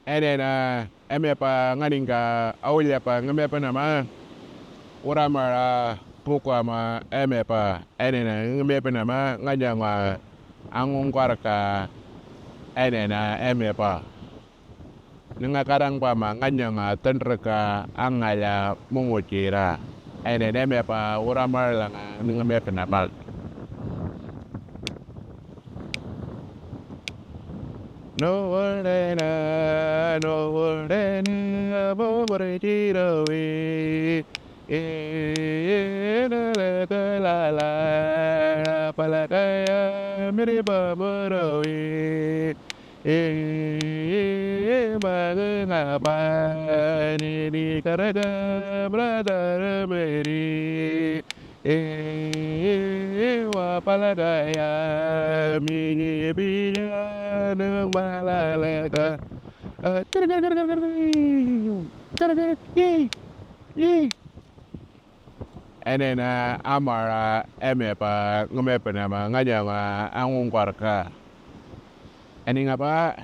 ene na emepa nganinga aulia pa ngamepa nama uramara pukwa ma emepa ene na ngamepa nama nganyangwa angungkwarka ene na emepa nunga karang pa ma nganyanga tenreka angaya mungukira ene na emepa uramara nga ngamepa nama. No ordena, no ordena, pobrecito, la la, palacaya, mire baboro, maganga ni karaga, brother, meri. Wa palagaya mi biya nang malalata. And then amara emepa ngumepa nama nganya nga angung kwarka. Ani nga pa